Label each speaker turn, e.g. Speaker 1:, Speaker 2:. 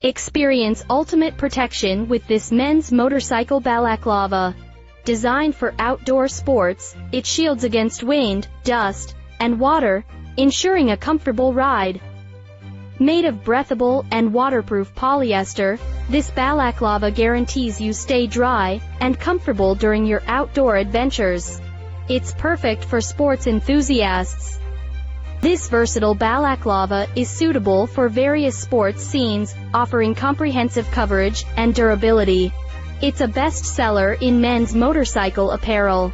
Speaker 1: Experience ultimate protection with this men's motorcycle balaclava. Designed for outdoor sports, it shields against wind, dust, and water, ensuring a comfortable ride. Made of breathable and waterproof polyester, this balaclava guarantees you stay dry and comfortable during your outdoor adventures. It's perfect for sports enthusiasts. This versatile balaclava is suitable for various sports scenes, offering comprehensive coverage and durability. It's a best-seller in men's motorcycle apparel.